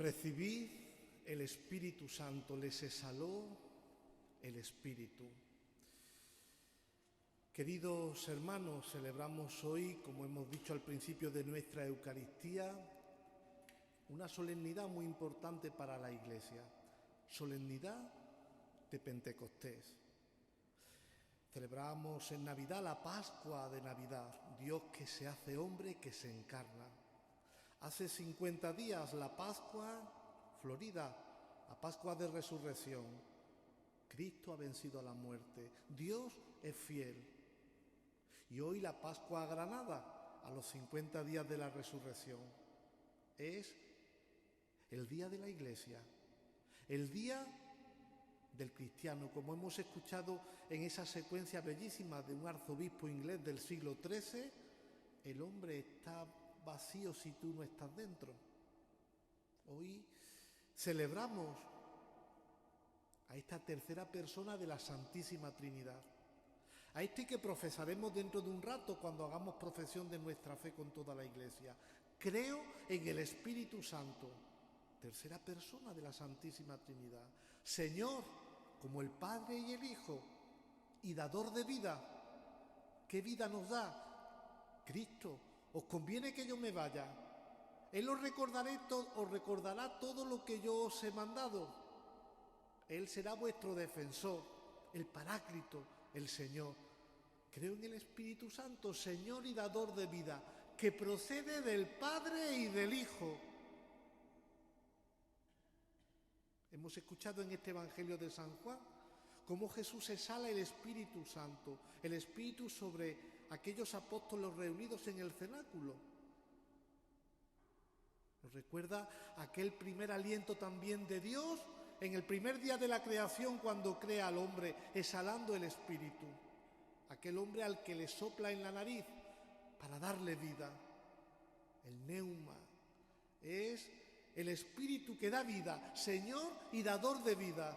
Recibid el Espíritu Santo, les exhaló el Espíritu. Queridos hermanos, celebramos hoy, como hemos dicho al principio de nuestra Eucaristía, una solemnidad muy importante para la Iglesia, solemnidad de Pentecostés. Celebramos en Navidad la Pascua de Navidad, Dios que se hace hombre, que se encarna. Hace 50 días la Pascua florida, la Pascua de Resurrección. Cristo ha vencido a la muerte, Dios es fiel. Y hoy la Pascua Granada, a los 50 días de la Resurrección, es el día de la Iglesia, el día del cristiano, como hemos escuchado en esa secuencia bellísima de un arzobispo inglés del siglo XIII, el hombre está vacío si tú no estás dentro. Hoy celebramos a esta tercera persona de la Santísima Trinidad, a este que profesaremos dentro de un rato cuando hagamos profesión de nuestra fe con toda la Iglesia. Creo en el Espíritu Santo, tercera persona de la Santísima Trinidad, Señor como el Padre y el Hijo, y dador de vida. ¿Qué vida nos da? Cristo. Os conviene que yo me vaya. Él os recordará todo lo que yo os he mandado. Él será vuestro defensor, el Paráclito, el Señor. Creo en el Espíritu Santo, Señor y dador de vida, que procede del Padre y del Hijo. Hemos escuchado en este Evangelio de San Juan cómo Jesús exhala el Espíritu Santo, el Espíritu sobre aquellos apóstoles reunidos en el cenáculo. Nos recuerda aquel primer aliento también de Dios en el primer día de la creación, cuando crea al hombre, exhalando el Espíritu. Aquel hombre al que le sopla en la nariz para darle vida. El neuma es el Espíritu que da vida, Señor y dador de vida.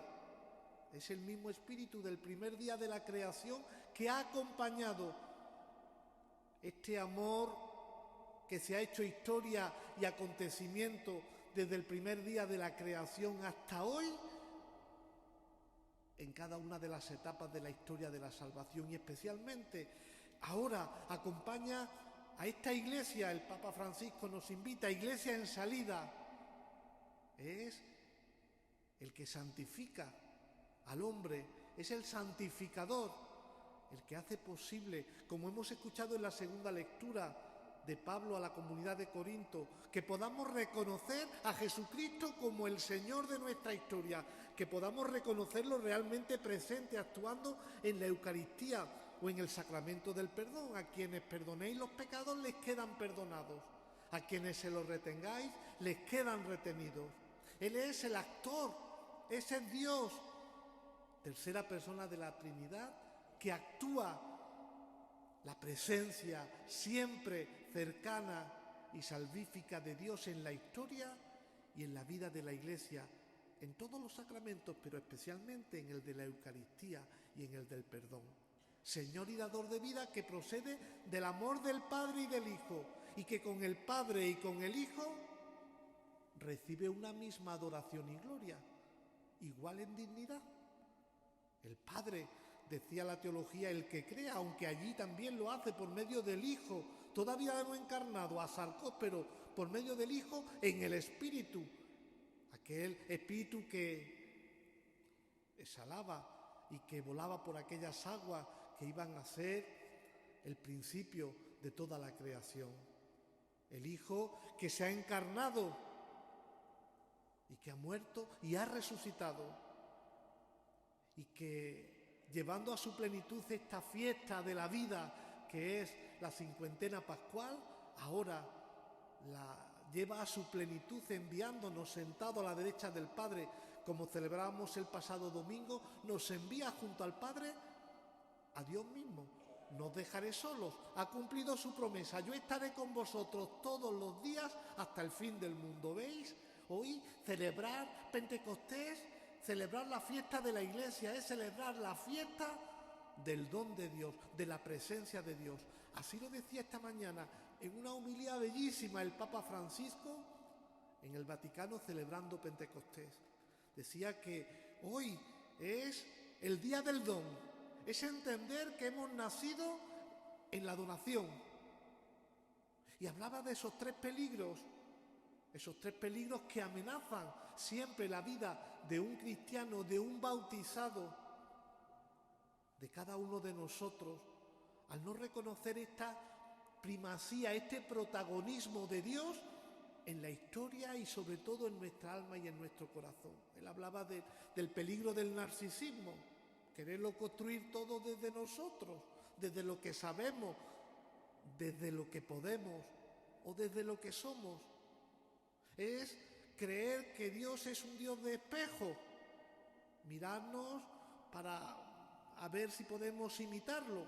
Es el mismo Espíritu del primer día de la creación que ha acompañado este amor que se ha hecho historia y acontecimiento desde el primer día de la creación hasta hoy, en cada una de las etapas de la historia de la salvación, y especialmente ahora acompaña a esta Iglesia. El Papa Francisco nos invita a Iglesia en salida. Es el que santifica al hombre, es el santificador, el que hace posible, como hemos escuchado en la segunda lectura de Pablo a la comunidad de Corinto, que podamos reconocer a Jesucristo como el Señor de nuestra historia, que podamos reconocerlo realmente presente, actuando en la Eucaristía o en el sacramento del perdón. A quienes perdonéis los pecados les quedan perdonados, a quienes se los retengáis les quedan retenidos. Él es el actor, ese es Dios, tercera persona de la Trinidad, que actúa la presencia siempre cercana y salvífica de Dios en la historia y en la vida de la Iglesia, en todos los sacramentos, pero especialmente en el de la Eucaristía y en el del perdón. Señor y dador de vida, que procede del amor del Padre y del Hijo, y que con el Padre y con el Hijo recibe una misma adoración y gloria, igual en dignidad. El Padre, decía la teología, el que crea, aunque allí también lo hace por medio del Hijo, todavía no encarnado, a Sarcos, pero por medio del Hijo en el Espíritu, aquel Espíritu que exhalaba y que volaba por aquellas aguas que iban a ser el principio de toda la creación. El Hijo que se ha encarnado y que ha muerto y ha resucitado, y que, llevando a su plenitud esta fiesta de la vida que es la cincuentena pascual, ahora la lleva a su plenitud enviándonos, sentado a la derecha del Padre, como celebrábamos el pasado domingo, nos envía junto al Padre a Dios mismo. No os dejaré solos, ha cumplido su promesa, yo estaré con vosotros todos los días hasta el fin del mundo. ¿Veis? Hoy celebrar Pentecostés, celebrar la fiesta de la Iglesia, es celebrar la fiesta del don de Dios, de la presencia de Dios. Así lo decía esta mañana en una homilía bellísima el Papa Francisco en el Vaticano celebrando Pentecostés. Decía que hoy es el día del don, es entender que hemos nacido en la donación. Y hablaba de esos tres peligros que amenazan siempre la vida de un cristiano, de un bautizado, de cada uno de nosotros, al no reconocer esta primacía, este protagonismo de Dios en la historia y sobre todo en nuestra alma y en nuestro corazón. Él hablaba del peligro del narcisismo, quererlo construir todo desde nosotros, desde lo que sabemos, desde lo que podemos o desde lo que somos. Es creer que Dios es un Dios de espejo, mirarnos para a ver si podemos imitarlo.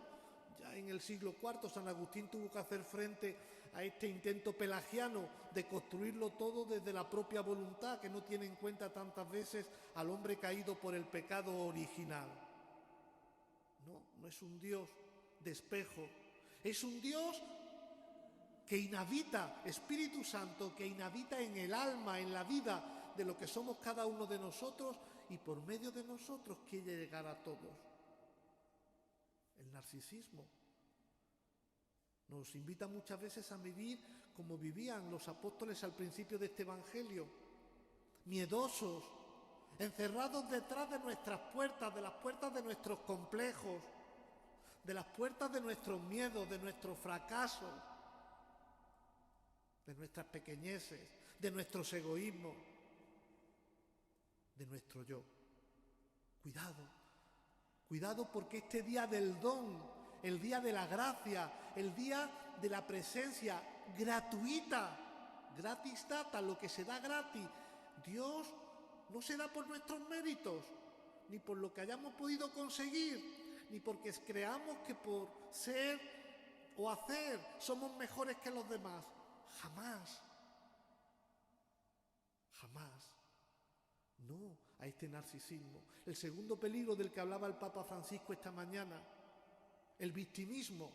Ya en el siglo IV San Agustín tuvo que hacer frente a este intento pelagiano de construirlo todo desde la propia voluntad, que no tiene en cuenta tantas veces al hombre caído por el pecado original. No es un Dios de espejo, es un Dios que inhabita, Espíritu Santo, que inhabita en el alma, en la vida de lo que somos cada uno de nosotros y por medio de nosotros quiere llegar a todos. El narcisismo nos invita muchas veces a vivir como vivían los apóstoles al principio de este Evangelio, miedosos, encerrados detrás de nuestras puertas, de las puertas de nuestros complejos, de las puertas de nuestros miedos, de nuestros fracasos, de nuestras pequeñeces, de nuestros egoísmos, de nuestro yo. Cuidado porque este día del don, el día de la gracia, el día de la presencia gratuita, gratis data, lo que se da gratis, Dios no se da por nuestros méritos, ni por lo que hayamos podido conseguir, ni porque creamos que por ser o hacer somos mejores que los demás. Jamás. No a este narcisismo. El segundo peligro del que hablaba el Papa Francisco esta mañana, el victimismo.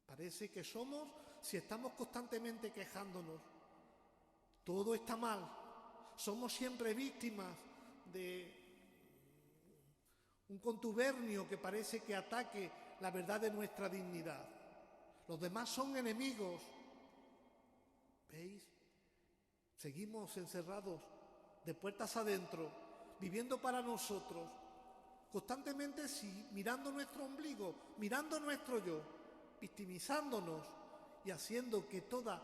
Parece que somos, si estamos constantemente quejándonos, todo está mal, somos siempre víctimas de un contubernio que parece que ataque la verdad de nuestra dignidad. Los demás son enemigos. ¿Veis? Seguimos encerrados de puertas adentro, viviendo para nosotros, constantemente mirando nuestro ombligo, mirando nuestro yo, victimizándonos y haciendo que toda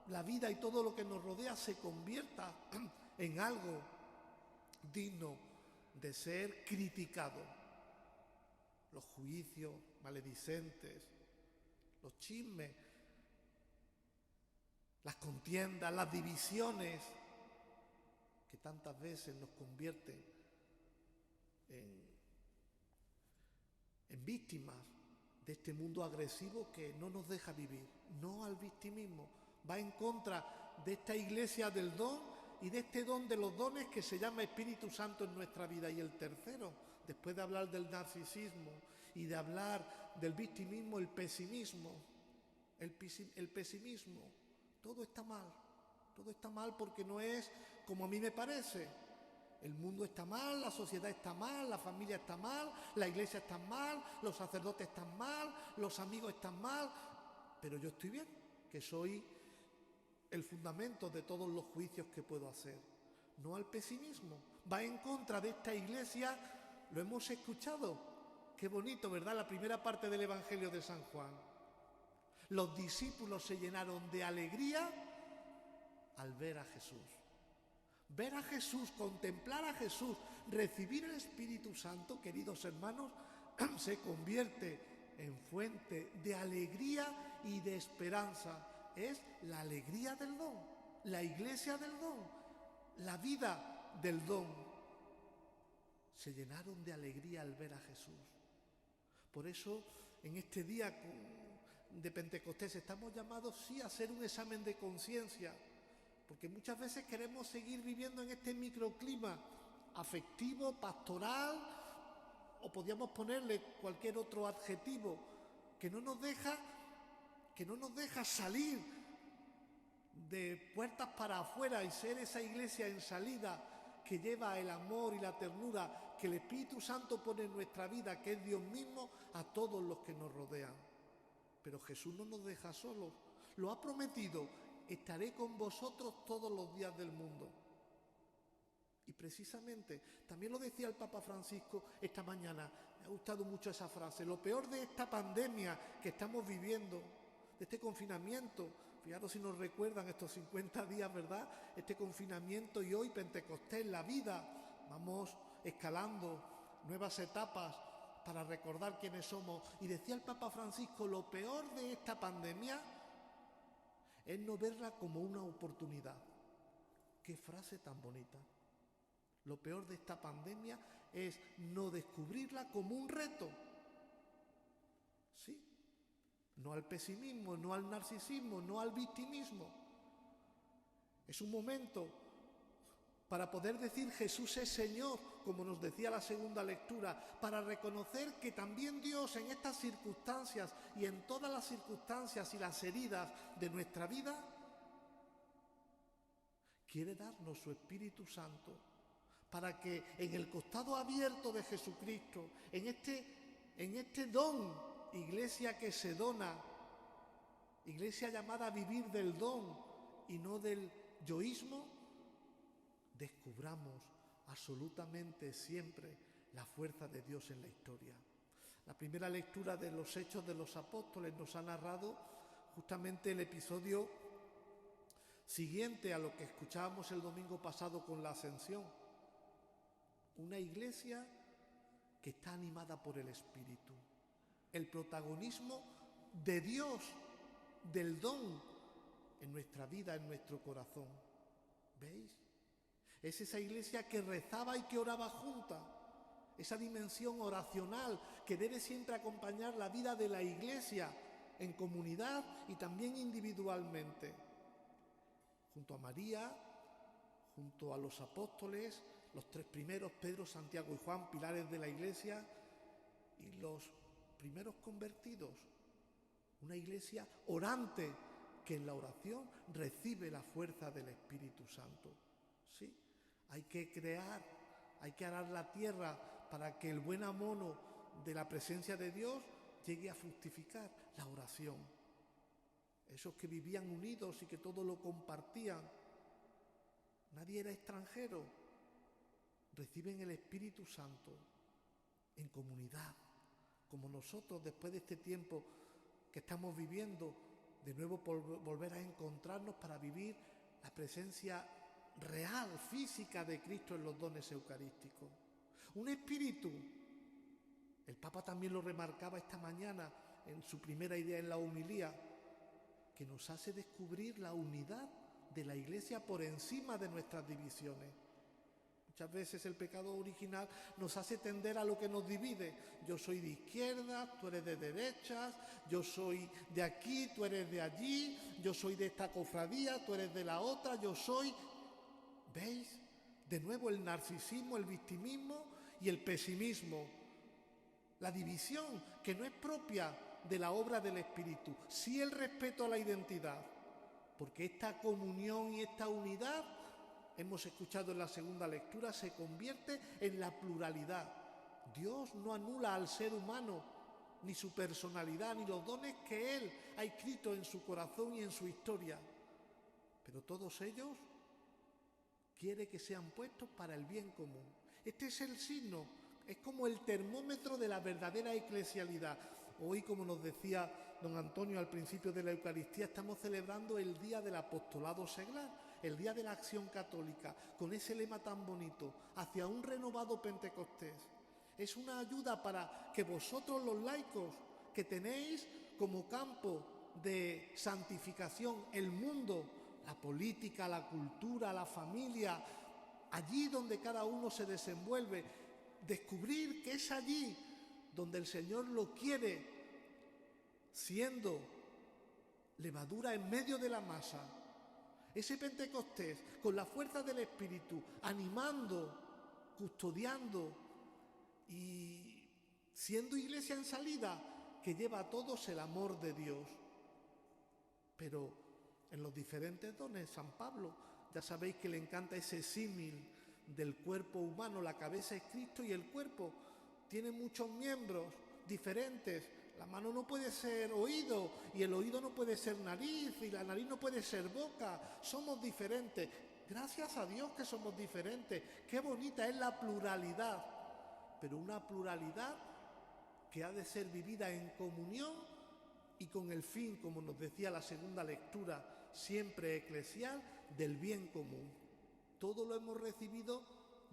la vida y todo lo que nos rodea se convierta en algo digno de ser criticado. Los juicios maledicentes, los chismes, las contiendas, las divisiones, que tantas veces nos convierten en víctimas de este mundo agresivo que no nos deja vivir. No al victimismo, va en contra de esta iglesia del don y de este don de los dones que se llama Espíritu Santo en nuestra vida. Y el tercero, después de hablar del narcisismo y de hablar del victimismo, el pesimismo. El pesimismo. Todo está mal porque no es como a mí me parece. El mundo está mal, la sociedad está mal, la familia está mal, la iglesia está mal, los sacerdotes están mal, los amigos están mal, pero yo estoy bien, que soy el fundamento de todos los juicios que puedo hacer. No al pesimismo, va en contra de esta iglesia, lo hemos escuchado. Qué bonito, ¿verdad? La primera parte del Evangelio de San Juan. Los discípulos se llenaron de alegría al ver a Jesús. Ver a Jesús, contemplar a Jesús, recibir el Espíritu Santo, queridos hermanos, se convierte en fuente de alegría y de esperanza. Es la alegría del don, la iglesia del don, la vida del don. Se llenaron de alegría al ver a Jesús. Por eso, en este día de Pentecostés estamos llamados sí a hacer un examen de conciencia, porque muchas veces queremos seguir viviendo en este microclima afectivo, pastoral, o podríamos ponerle cualquier otro adjetivo que no nos deja salir de puertas para afuera y ser esa iglesia en salida que lleva el amor y la ternura que el Espíritu Santo pone en nuestra vida, que es Dios mismo, a todos los que nos rodean. Pero Jesús no nos deja solos, lo ha prometido: estaré con vosotros todos los días del mundo. Y precisamente, también lo decía el Papa Francisco esta mañana, me ha gustado mucho esa frase: lo peor de esta pandemia que estamos viviendo, de este confinamiento, fijaros si nos recuerdan estos 50 días, ¿verdad? Este confinamiento y hoy Pentecostés, la vida, vamos escalando nuevas etapas para recordar quiénes somos. Y decía el Papa Francisco: lo peor de esta pandemia es no verla como una oportunidad. ¡Qué frase tan bonita! Lo peor de esta pandemia es no descubrirla como un reto. Sí, no al pesimismo, no al narcisismo, no al victimismo. Es un momento para poder decir Jesús es Señor, como nos decía la segunda lectura, para reconocer que también Dios en estas circunstancias y en todas las circunstancias y las heridas de nuestra vida quiere darnos su Espíritu Santo, para que en el costado abierto de Jesucristo, en este don, iglesia que se dona, iglesia llamada a vivir del don y no del yoísmo, descubramos absolutamente siempre la fuerza de Dios en la historia. La primera lectura de los Hechos de los Apóstoles nos ha narrado justamente el episodio siguiente a lo que escuchábamos el domingo pasado con la Ascensión. Una iglesia que está animada por el Espíritu. El protagonismo de Dios, del don en nuestra vida, en nuestro corazón. ¿Veis? Es esa iglesia que rezaba y que oraba junta. Esa dimensión oracional que debe siempre acompañar la vida de la iglesia en comunidad y también individualmente. Junto a María, junto a los apóstoles, los tres primeros, Pedro, Santiago y Juan, pilares de la iglesia, y los primeros convertidos. Una iglesia orante que en la oración recibe la fuerza del Espíritu Santo. Sí, hay que crear, hay que arar la tierra para que el buen abono de la presencia de Dios llegue a fructificar. La oración. Esos que vivían unidos y que todo lo compartían. Nadie era extranjero. Reciben el Espíritu Santo en comunidad, como nosotros después de este tiempo que estamos viviendo, de nuevo volver a encontrarnos para vivir la presencia real, física de Cristo en los dones eucarísticos. Un espíritu, el Papa también lo remarcaba esta mañana en su primera idea en la homilía, que nos hace descubrir la unidad de la Iglesia por encima de nuestras divisiones. Muchas veces el pecado original nos hace tender a lo que nos divide. Yo soy de izquierda, tú eres de derechas, yo soy de aquí, tú eres de allí, yo soy de esta cofradía, tú eres de la otra, yo soy... ¿Veis? De nuevo el narcisismo, el victimismo y el pesimismo. La división que no es propia de la obra del Espíritu, sí el respeto a la identidad, porque esta comunión y esta unidad, hemos escuchado en la segunda lectura, se convierte en la pluralidad. Dios no anula al ser humano, ni su personalidad, ni los dones que Él ha escrito en su corazón y en su historia, pero todos ellos quiere que sean puestos para el bien común. Este es el signo, es como el termómetro de la verdadera eclesialidad. Hoy, como nos decía don Antonio al principio de la Eucaristía, estamos celebrando el Día del Apostolado Seglar, el Día de la Acción Católica, con ese lema tan bonito, hacia un renovado Pentecostés. Es una ayuda para que vosotros los laicos, que tenéis como campo de santificación el mundo, la política, la cultura, la familia, allí donde cada uno se desenvuelve, descubrir que es allí donde el Señor lo quiere, siendo levadura en medio de la masa. Ese Pentecostés, con la fuerza del Espíritu, animando, custodiando y siendo iglesia en salida, que lleva a todos el amor de Dios. Pero en los diferentes dones. San Pablo, ya sabéis que le encanta ese símil del cuerpo humano. La cabeza es Cristo y el cuerpo tiene muchos miembros diferentes. La mano no puede ser oído y el oído no puede ser nariz y la nariz no puede ser boca. Somos diferentes. Gracias a Dios que somos diferentes. Qué bonita es la pluralidad, pero una pluralidad que ha de ser vivida en comunión y con el fin, como nos decía la segunda lectura, siempre eclesial, del bien común. Todo lo hemos recibido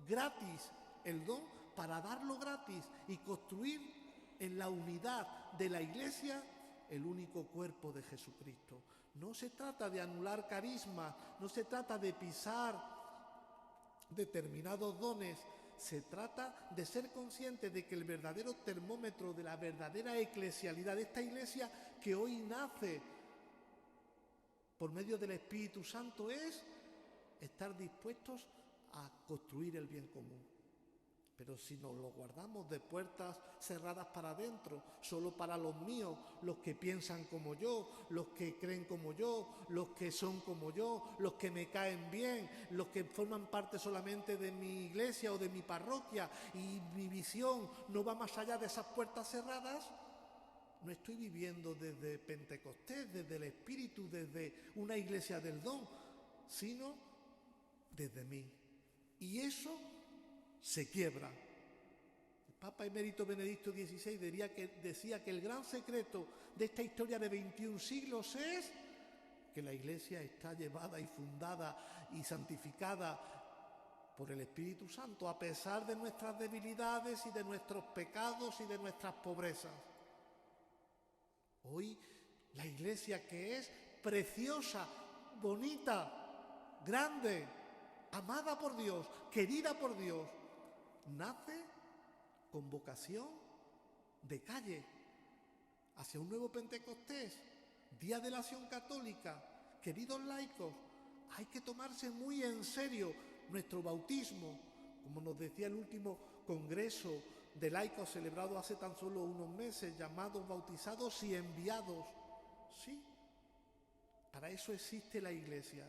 gratis, el don, para darlo gratis y construir en la unidad de la Iglesia el único cuerpo de Jesucristo. No se trata de anular carismas, no se trata de pisar determinados dones, se trata de ser conscientes de que el verdadero termómetro de la verdadera eclesialidad de esta Iglesia que hoy nace por medio del Espíritu Santo es estar dispuestos a construir el bien común. Pero si nos lo guardamos de puertas cerradas para adentro, solo para los míos, los que piensan como yo, los que creen como yo, los que son como yo, los que me caen bien, los que forman parte solamente de mi iglesia o de mi parroquia, y mi visión no va más allá de esas puertas cerradas, no estoy viviendo desde Pentecostés, desde el Espíritu, desde una iglesia del don, sino desde mí. Y eso se quiebra. El Papa Emérito Benedicto XVI decía que el gran secreto de esta historia de 21 siglos es que la Iglesia está llevada y fundada y santificada por el Espíritu Santo, a pesar de nuestras debilidades y de nuestros pecados y de nuestras pobrezas. Hoy la Iglesia, que es preciosa, bonita, grande, amada por Dios, querida por Dios, nace con vocación de calle hacia un nuevo Pentecostés, Día de la Acción Católica. Queridos laicos, hay que tomarse muy en serio nuestro bautismo, como nos decía el último congreso de laicos celebrado hace tan solo unos meses, llamados bautizados y enviados. Sí, para eso existe la Iglesia.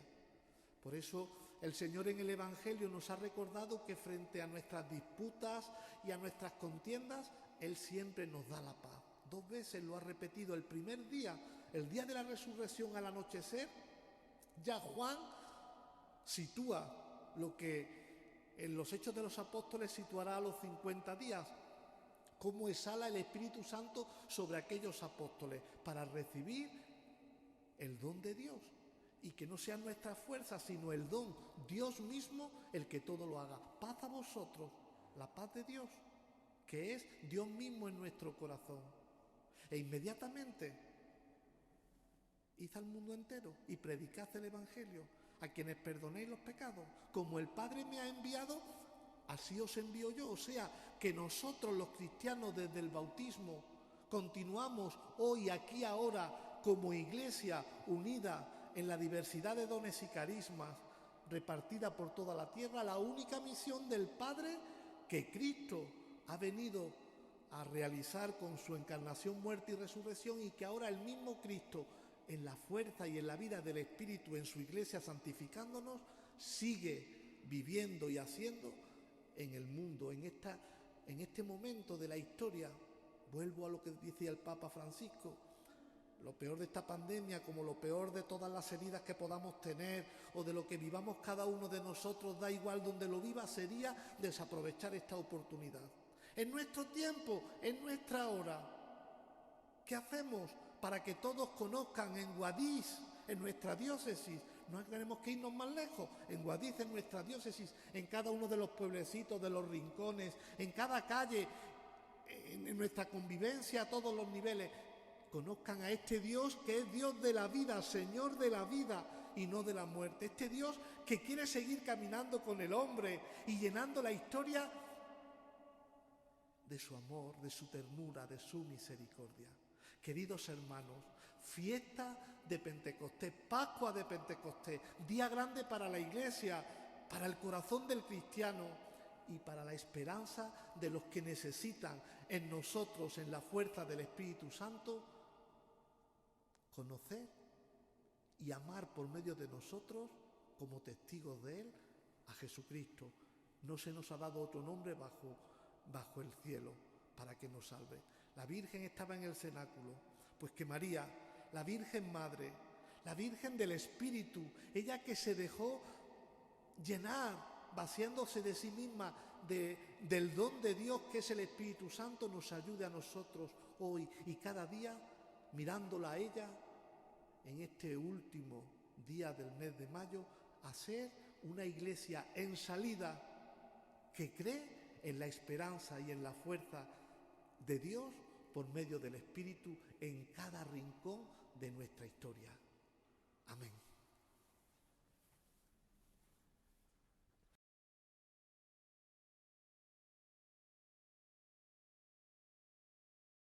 Por eso el Señor en el Evangelio nos ha recordado que frente a nuestras disputas y a nuestras contiendas, Él siempre nos da la paz. 2 veces lo ha repetido. El primer día, el día de la resurrección al anochecer, ya Juan sitúa lo que en los Hechos de los Apóstoles situará a los 50 días, cómo exhala el Espíritu Santo sobre aquellos apóstoles para recibir el don de Dios. Y que no sean nuestras fuerzas, sino el don, Dios mismo, el que todo lo haga. Paz a vosotros, la paz de Dios, que es Dios mismo en nuestro corazón. E inmediatamente, id al mundo entero y predicad el Evangelio, a quienes perdonéis los pecados. Como el Padre me ha enviado, así os envío yo. O sea, que nosotros los cristianos desde el bautismo continuamos hoy, aquí, ahora, como Iglesia unida en la diversidad de dones y carismas repartida por toda la tierra, la única misión del Padre que Cristo ha venido a realizar con su encarnación, muerte y resurrección, y que ahora el mismo Cristo, en la fuerza y en la vida del Espíritu en su Iglesia santificándonos, sigue viviendo y haciendo en el mundo, en este momento de la historia. Vuelvo a lo que decía el Papa Francisco. Lo peor de esta pandemia, como lo peor de todas las heridas que podamos tener o de lo que vivamos cada uno de nosotros, da igual donde lo viva, sería desaprovechar esta oportunidad. En nuestro tiempo, en nuestra hora, ¿qué hacemos para que todos conozcan en Guadix, en nuestra diócesis? No tenemos que irnos más lejos. En Guadix, en nuestra diócesis, en cada uno de los pueblecitos, de los rincones, en cada calle, en nuestra convivencia a todos los niveles, conozcan a este Dios que es Dios de la vida, Señor de la vida y no de la muerte. Este Dios que quiere seguir caminando con el hombre y llenando la historia de su amor, de su ternura, de su misericordia. Queridos hermanos, fiesta de Pentecostés, Pascua de Pentecostés, día grande para la Iglesia, para el corazón del cristiano y para la esperanza de los que necesitan en nosotros, en la fuerza del Espíritu Santo, conocer y amar por medio de nosotros, como testigos de Él, a Jesucristo. No se nos ha dado otro nombre bajo el cielo para que nos salve. La Virgen estaba en el cenáculo, pues que María, la Virgen Madre, la Virgen del Espíritu, ella que se dejó llenar, vaciándose de sí misma, del don de Dios que es el Espíritu Santo, nos ayude a nosotros hoy y cada día, mirándola a ella en este último día del mes de mayo, a ser una iglesia en salida que cree en la esperanza y en la fuerza de Dios por medio del Espíritu en cada rincón de nuestra historia. Amén.